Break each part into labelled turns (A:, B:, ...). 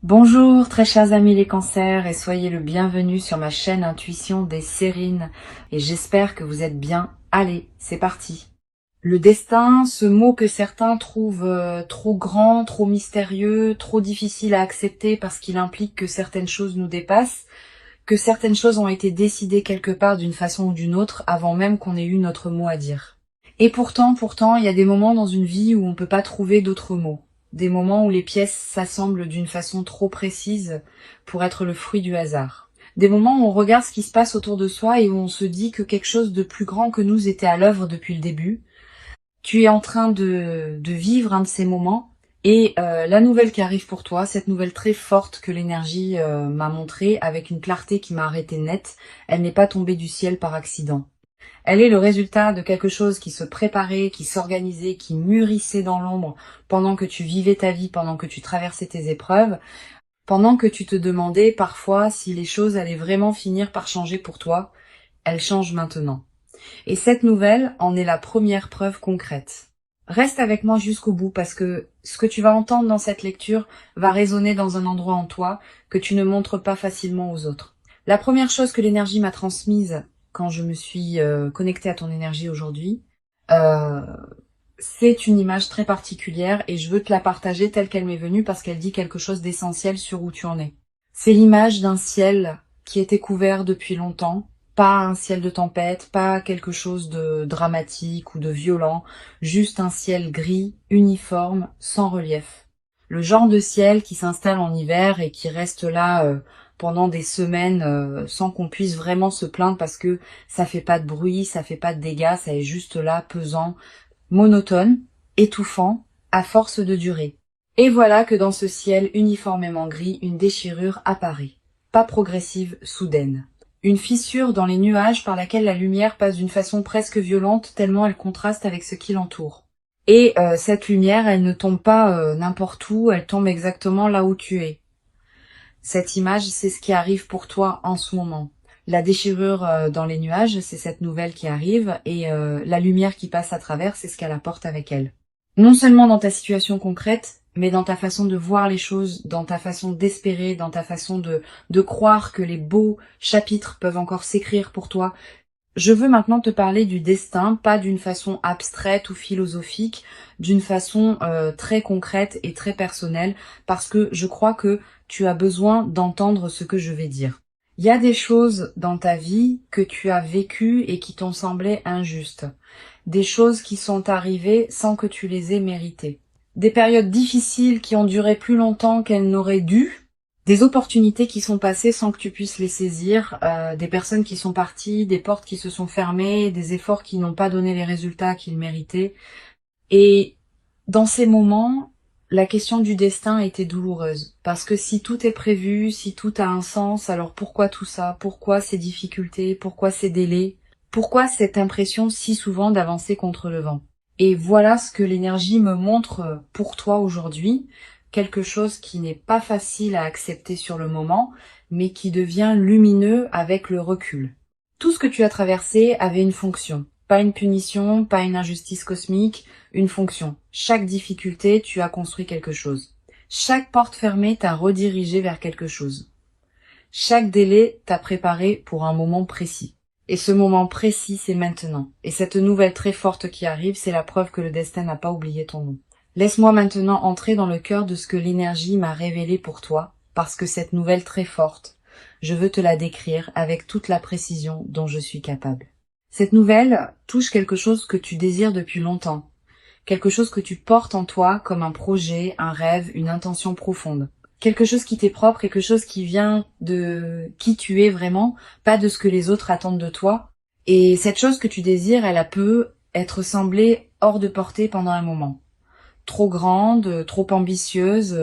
A: Bonjour très chers amis les cancers et soyez le bienvenu sur ma chaîne Intuition des Sérines et j'espère que vous êtes bien. Allez, c'est parti. Le destin, ce mot que certains trouvent trop grand, trop mystérieux, trop difficile à accepter parce qu'il implique que certaines choses nous dépassent, que certaines choses ont été décidées quelque part d'une façon ou d'une autre avant même qu'on ait eu notre mot à dire. Et pourtant, il y a des moments dans une vie où on ne peut pas trouver d'autres mots. Des moments où les pièces s'assemblent d'une façon trop précise pour être le fruit du hasard. Des moments où on regarde ce qui se passe autour de soi et où on se dit que quelque chose de plus grand que nous était à l'œuvre depuis le début. Tu es en train de vivre un de ces moments et la nouvelle qui arrive pour toi, cette nouvelle très forte que l'énergie m'a montrée avec une clarté qui m'a arrêté net, elle n'est pas tombée du ciel par accident. Elle est le résultat de quelque chose qui se préparait, qui s'organisait, qui mûrissait dans l'ombre pendant que tu vivais ta vie, pendant que tu traversais tes épreuves, pendant que tu te demandais parfois si les choses allaient vraiment finir par changer pour toi. Elles changent maintenant. Et cette nouvelle en est la première preuve concrète. Reste avec moi jusqu'au bout parce que ce que tu vas entendre dans cette lecture va résonner dans un endroit en toi que tu ne montres pas facilement aux autres. La première chose que l'énergie m'a transmise quand je me suis connectée à ton énergie aujourd'hui, euh, c'est une image très particulière et je veux te la partager telle qu'elle m'est venue parce qu'elle dit quelque chose d'essentiel sur où tu en es. C'est l'image d'un ciel qui était couvert depuis longtemps, pas un ciel de tempête, pas quelque chose de dramatique ou de violent, juste un ciel gris, uniforme, sans relief. Le genre de ciel qui s'installe en hiver et qui reste là pendant des semaines sans qu'on puisse vraiment se plaindre parce que ça fait pas de bruit, ça fait pas de dégâts, ça est juste là pesant, monotone, étouffant, à force de durer. Et voilà que dans ce ciel uniformément gris, une déchirure apparaît, pas progressive, soudaine. Une fissure dans les nuages par laquelle la lumière passe d'une façon presque violente tellement elle contraste avec ce qui l'entoure. Et cette lumière, elle ne tombe pas n'importe où, elle tombe exactement là où tu es. Cette image, c'est ce qui arrive pour toi en ce moment. La déchirure dans les nuages, c'est cette nouvelle qui arrive, et la lumière qui passe à travers, c'est ce qu'elle apporte avec elle. Non seulement dans ta situation concrète, mais dans ta façon de voir les choses, dans ta façon d'espérer, dans ta façon de croire que les beaux chapitres peuvent encore s'écrire pour toi. Je veux maintenant te parler du destin, pas d'une façon abstraite ou philosophique, d'une façon très concrète et très personnelle, parce que je crois que tu as besoin d'entendre ce que je vais dire. Il y a des choses dans ta vie que tu as vécues et qui t'ont semblé injustes. Des choses qui sont arrivées sans que tu les aies méritées. Des périodes difficiles qui ont duré plus longtemps qu'elles n'auraient dû. Des opportunités qui sont passées sans que tu puisses les saisir, des personnes qui sont parties, des portes qui se sont fermées, des efforts qui n'ont pas donné les résultats qu'ils méritaient. Et dans ces moments, la question du destin était douloureuse. Parce que si tout est prévu, si tout a un sens, alors pourquoi tout ça? Pourquoi ces difficultés? Pourquoi ces délais? Pourquoi cette impression si souvent d'avancer contre le vent? Et voilà ce que l'énergie me montre pour toi aujourd'hui, quelque chose qui n'est pas facile à accepter sur le moment, mais qui devient lumineux avec le recul. Tout ce que tu as traversé avait une fonction. Pas une punition, pas une injustice cosmique, une fonction. Chaque difficulté, tu as construit quelque chose. Chaque porte fermée t'a redirigé vers quelque chose. Chaque délai t'a préparé pour un moment précis. Et ce moment précis, c'est maintenant. Et cette nouvelle très forte qui arrive, c'est la preuve que le destin n'a pas oublié ton nom. Laisse-moi maintenant entrer dans le cœur de ce que l'énergie m'a révélé pour toi, parce que cette nouvelle très forte, je veux te la décrire avec toute la précision dont je suis capable. Cette nouvelle touche quelque chose que tu désires depuis longtemps, quelque chose que tu portes en toi comme un projet, un rêve, une intention profonde. Quelque chose qui t'est propre, quelque chose qui vient de qui tu es vraiment, pas de ce que les autres attendent de toi. Et cette chose que tu désires, elle a peut être semblée hors de portée pendant un moment. Trop grande, trop ambitieuse,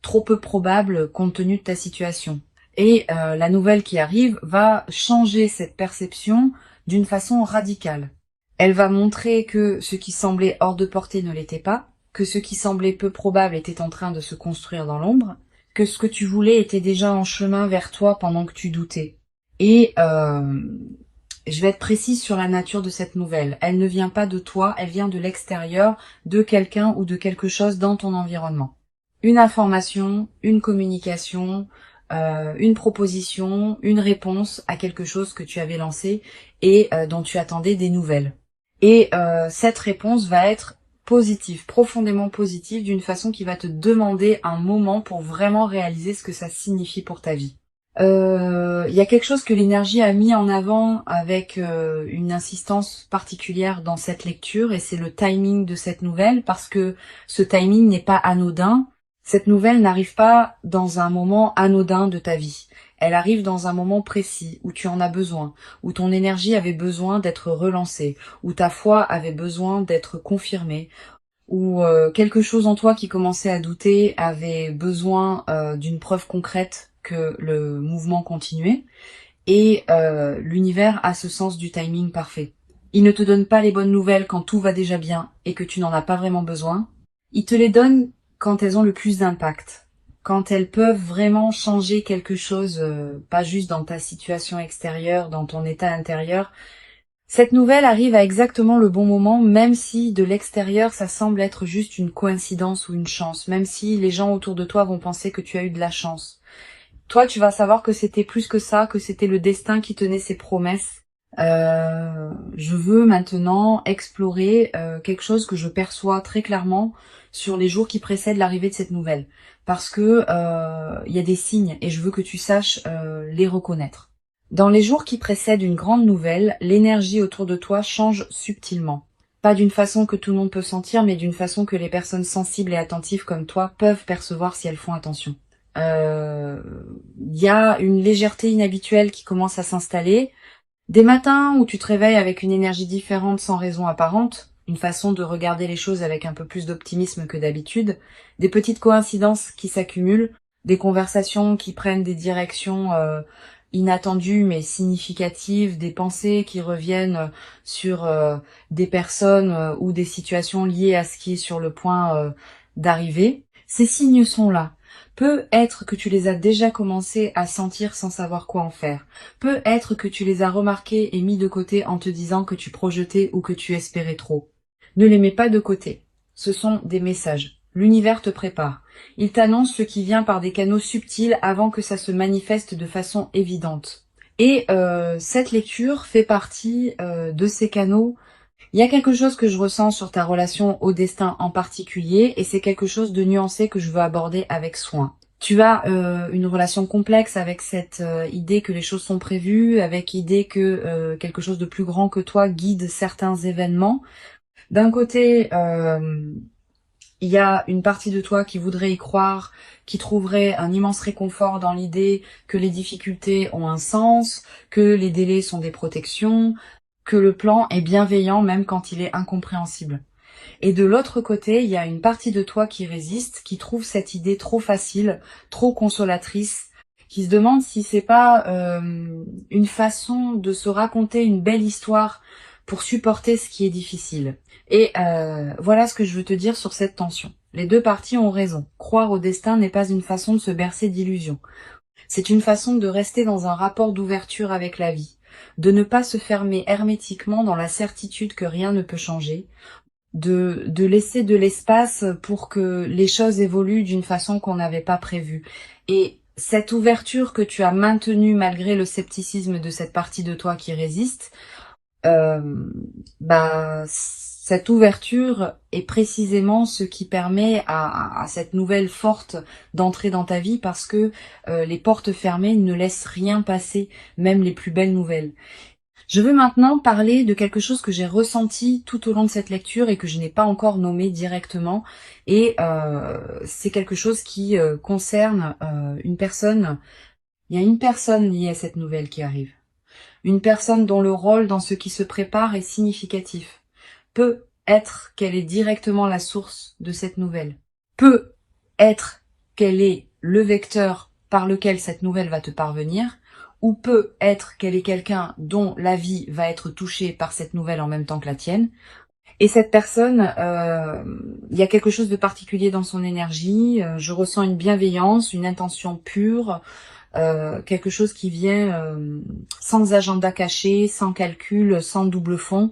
A: trop peu probable compte tenu de ta situation. Et la nouvelle qui arrive va changer cette perception d'une façon radicale. Elle va montrer que ce qui semblait hors de portée ne l'était pas, que ce qui semblait peu probable était en train de se construire dans l'ombre, que ce que tu voulais était déjà en chemin vers toi pendant que tu doutais. Et je vais être précise sur la nature de cette nouvelle. Elle ne vient pas de toi, elle vient de l'extérieur, de quelqu'un ou de quelque chose dans ton environnement. une information, une communication, une proposition, une réponse à quelque chose que tu avais lancé et dont tu attendais des nouvelles. Et cette réponse va être positive, profondément positive, d'une façon qui va te demander un moment pour vraiment réaliser ce que ça signifie pour ta vie. Il y a quelque chose que l'énergie a mis en avant avec une insistance particulière dans cette lecture, et c'est le timing de cette nouvelle, parce que ce timing n'est pas anodin. Cette nouvelle n'arrive pas dans un moment anodin de ta vie. Elle arrive dans un moment précis où tu en as besoin, où ton énergie avait besoin d'être relancée, où ta foi avait besoin d'être confirmée, où quelque chose en toi qui commençait à douter avait besoin d'une preuve concrète que le mouvement continuait. Et l'univers a ce sens du timing parfait. Il ne te donne pas les bonnes nouvelles quand tout va déjà bien et que tu n'en as pas vraiment besoin. Il te les donne quand elles ont le plus d'impact, quand elles peuvent vraiment changer quelque chose, pas juste dans ta situation extérieure, dans ton état intérieur. Cette nouvelle arrive à exactement le bon moment, même si de l'extérieur ça semble être juste une coïncidence ou une chance, même si les gens autour de toi vont penser que tu as eu de la chance. Toi, tu vas savoir que c'était plus que ça, que c'était le destin qui tenait ses promesses. Je veux maintenant explorer quelque chose que je perçois très clairement sur les jours qui précèdent l'arrivée de cette nouvelle, parce que y a des signes et je veux que tu saches les reconnaître. Dans les jours qui précèdent une grande nouvelle, l'énergie autour de toi change subtilement. Pas d'une façon que tout le monde peut sentir, mais d'une façon que les personnes sensibles et attentives comme toi peuvent percevoir si elles font attention. Y a une légèreté inhabituelle qui commence à s'installer. Des matins où tu te réveilles avec une énergie différente sans raison apparente, une façon de regarder les choses avec un peu plus d'optimisme que d'habitude, des petites coïncidences qui s'accumulent, des conversations qui prennent des directions inattendues mais significatives, des pensées qui reviennent sur des personnes ou des situations liées à ce qui est sur le point d'arriver. Ces signes sont là. Peut être que tu les as déjà commencé à sentir sans savoir quoi en faire. Peut être que tu les as remarqués et mis de côté en te disant que tu projetais ou que tu espérais trop. Ne les mets pas de côté. Ce sont des messages. L'univers te prépare. Il t'annonce ce qui vient par des canaux subtils avant que ça se manifeste de façon évidente. Et cette lecture fait partie de ces canaux. Il y a quelque chose que je ressens sur ta relation au destin en particulier, et c'est quelque chose de nuancé que je veux aborder avec soin. Tu as une relation complexe avec cette idée que les choses sont prévues, avec l'idée que quelque chose de plus grand que toi guide certains événements. D'un côté, il y a une partie de toi qui voudrait y croire, qui trouverait un immense réconfort dans l'idée que les difficultés ont un sens, que les délais sont des protections, que le plan est bienveillant même quand il est incompréhensible. Et de l'autre côté, il y a une partie de toi qui résiste, qui trouve cette idée trop facile, trop consolatrice, qui se demande si c'est pas une façon de se raconter une belle histoire pour supporter ce qui est difficile. Et voilà ce que je veux te dire sur cette tension. Les deux parties ont raison. Croire au destin n'est pas une façon de se bercer d'illusions. C'est une façon de rester dans un rapport d'ouverture avec la vie, de ne pas se fermer hermétiquement dans la certitude que rien ne peut changer, de laisser de l'espace pour que les choses évoluent d'une façon qu'on n'avait pas prévue. Et cette ouverture que tu as maintenue malgré le scepticisme de cette partie de toi qui résiste, cette ouverture est précisément ce qui permet à cette nouvelle forte d'entrer dans ta vie, parce que les portes fermées ne laissent rien passer, même les plus belles nouvelles. Je veux maintenant parler de quelque chose que j'ai ressenti tout au long de cette lecture et que je n'ai pas encore nommé directement. Et c'est quelque chose qui concerne une personne. Il y a une personne liée à cette nouvelle qui arrive. Une personne dont le rôle dans ce qui se prépare est significatif. Peut être qu'elle est directement la source de cette nouvelle. Peut être qu'elle est le vecteur par lequel cette nouvelle va te parvenir. Ou peut être qu'elle est quelqu'un dont la vie va être touchée par cette nouvelle en même temps que la tienne. Et cette personne, il y a quelque chose de particulier dans son énergie. Je ressens une bienveillance, une intention pure, quelque chose qui vient sans agenda caché, sans calcul, sans double fond.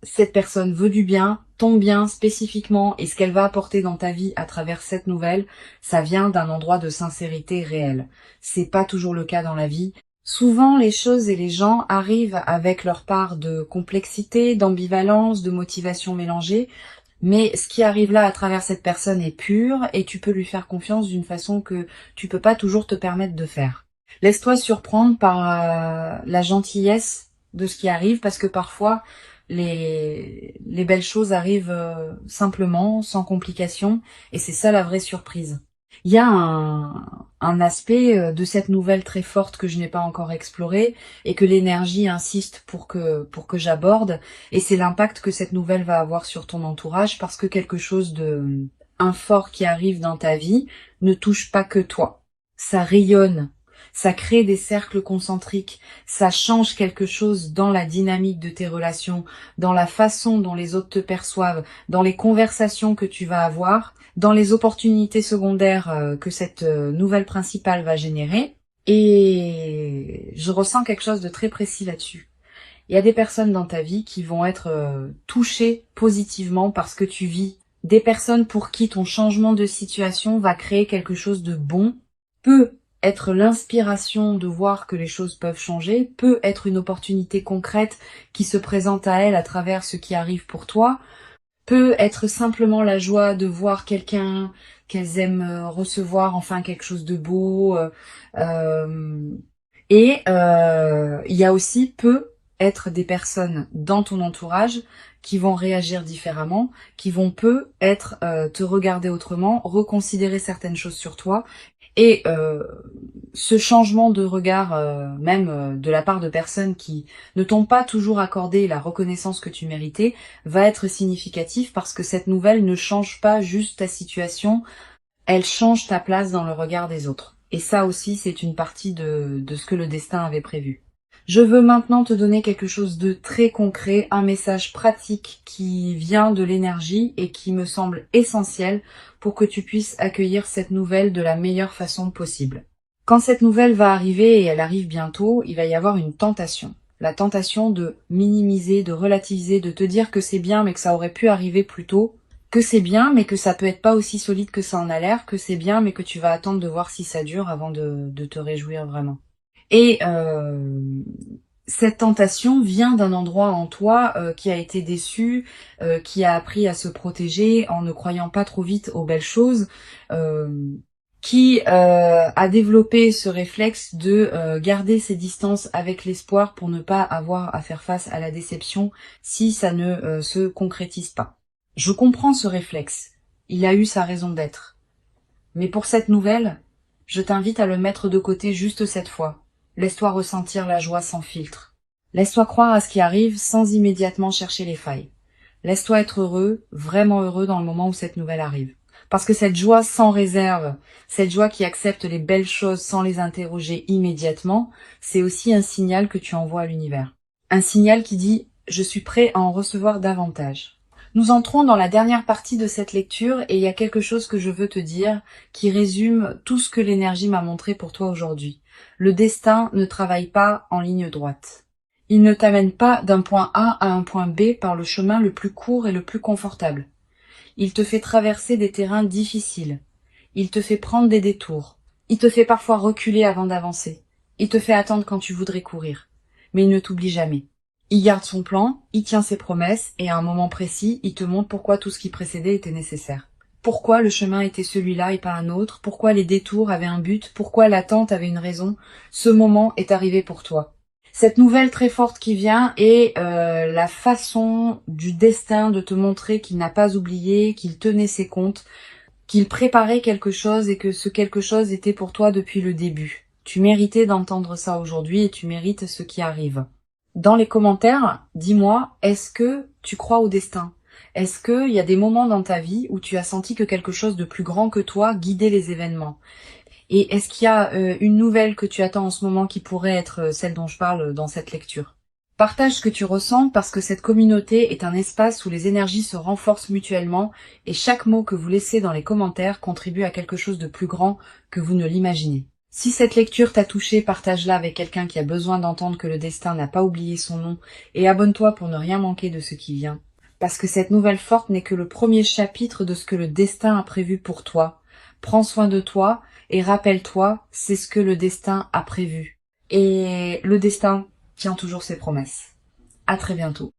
A: Cette personne veut du bien, ton bien spécifiquement et ce qu'elle va apporter dans ta vie à travers cette nouvelle, ça vient d'un endroit de sincérité réelle. C'est pas toujours le cas dans la vie. Souvent, les choses et les gens arrivent avec leur part de complexité, d'ambivalence, de motivation mélangée, mais ce qui arrive là à travers cette personne est pur et tu peux lui faire confiance d'une façon que tu peux pas toujours te permettre de faire. Laisse-toi surprendre par la gentillesse de ce qui arrive parce que parfois les belles choses arrivent simplement, sans complication, et c'est ça la vraie surprise. Il y a un aspect de cette nouvelle très forte que je n'ai pas encore exploré et que l'énergie insiste pour que j'aborde, et c'est l'impact que cette nouvelle va avoir sur ton entourage parce que quelque chose de un fort qui arrive dans ta vie ne touche pas que toi. Ça rayonne. Ça crée des cercles concentriques, ça change quelque chose dans la dynamique de tes relations, dans la façon dont les autres te perçoivent, dans les conversations que tu vas avoir, dans les opportunités secondaires que cette nouvelle principale va générer. Et je ressens quelque chose de très précis là-dessus. Il y a des personnes dans ta vie qui vont être touchées positivement par ce que tu vis. Des personnes pour qui ton changement de situation va créer quelque chose de bon, peut être l'inspiration de voir que les choses peuvent changer, peut être une opportunité concrète qui se présente à elle à travers ce qui arrive pour toi, peut être simplement la joie de voir quelqu'un qu'elles aiment recevoir, enfin quelque chose de beau. Il y a aussi peut être des personnes dans ton entourage qui vont réagir différemment, qui vont peut être te regarder autrement, reconsidérer certaines choses sur toi. Et ce changement de regard, même de la part de personnes qui ne t'ont pas toujours accordé la reconnaissance que tu méritais, va être significatif parce que cette nouvelle ne change pas juste ta situation, elle change ta place dans le regard des autres. Et ça aussi, c'est une partie de ce que le destin avait prévu. Je veux maintenant te donner quelque chose de très concret, un message pratique qui vient de l'énergie et qui me semble essentiel pour que tu puisses accueillir cette nouvelle de la meilleure façon possible. Quand cette nouvelle va arriver, et elle arrive bientôt, il va y avoir une tentation. La tentation de minimiser, de relativiser, de te dire que c'est bien mais que ça aurait pu arriver plus tôt, que c'est bien mais que ça peut être pas aussi solide que ça en a l'air, que c'est bien mais que tu vas attendre de voir si ça dure avant de te réjouir vraiment. Et cette tentation vient d'un endroit en toi qui a été déçu, qui a appris à se protéger en ne croyant pas trop vite aux belles choses, qui a développé ce réflexe de garder ses distances avec l'espoir pour ne pas avoir à faire face à la déception si ça ne se concrétise pas. Je comprends ce réflexe, il a eu sa raison d'être. Mais pour cette nouvelle, je t'invite à le mettre de côté juste cette fois. Laisse-toi ressentir la joie sans filtre. Laisse-toi croire à ce qui arrive sans immédiatement chercher les failles. Laisse-toi être heureux, vraiment heureux dans le moment où cette nouvelle arrive. Parce que cette joie sans réserve, cette joie qui accepte les belles choses sans les interroger immédiatement, c'est aussi un signal que tu envoies à l'univers. Un signal qui dit « je suis prêt à en recevoir davantage ». Nous entrons dans la dernière partie de cette lecture et il y a quelque chose que je veux te dire qui résume tout ce que l'énergie m'a montré pour toi aujourd'hui. Le destin ne travaille pas en ligne droite. Il ne t'amène pas d'un point A à un point B par le chemin le plus court et le plus confortable. Il te fait traverser des terrains difficiles. Il te fait prendre des détours. Il te fait parfois reculer avant d'avancer. Il te fait attendre quand tu voudrais courir. Mais il ne t'oublie jamais. Il garde son plan, il tient ses promesses, et à un moment précis, il te montre pourquoi tout ce qui précédait était nécessaire. Pourquoi le chemin était celui-là et pas un autre, pourquoi les détours avaient un but, pourquoi l'attente avait une raison. Ce moment est arrivé pour toi. Cette nouvelle très forte qui vient est la façon du destin de te montrer qu'il n'a pas oublié, qu'il tenait ses comptes, qu'il préparait quelque chose et que ce quelque chose était pour toi depuis le début. Tu méritais d'entendre ça aujourd'hui et tu mérites ce qui arrive. Dans les commentaires, dis-moi, est-ce que tu crois au destin ? Est-ce qu'il y a des moments dans ta vie où tu as senti que quelque chose de plus grand que toi guidait les événements ? Et est-ce qu'il y a une nouvelle que tu attends en ce moment qui pourrait être celle dont je parle dans cette lecture ? Partage ce que tu ressens parce que cette communauté est un espace où les énergies se renforcent mutuellement et chaque mot que vous laissez dans les commentaires contribue à quelque chose de plus grand que vous ne l'imaginez. Si cette lecture t'a touché, partage-la avec quelqu'un qui a besoin d'entendre que le destin n'a pas oublié son nom et abonne-toi pour ne rien manquer de ce qui vient. Parce que cette nouvelle forte n'est que le premier chapitre de ce que le destin a prévu pour toi. Prends soin de toi et rappelle-toi, c'est ce que le destin a prévu. Et le destin tient toujours ses promesses. À très bientôt.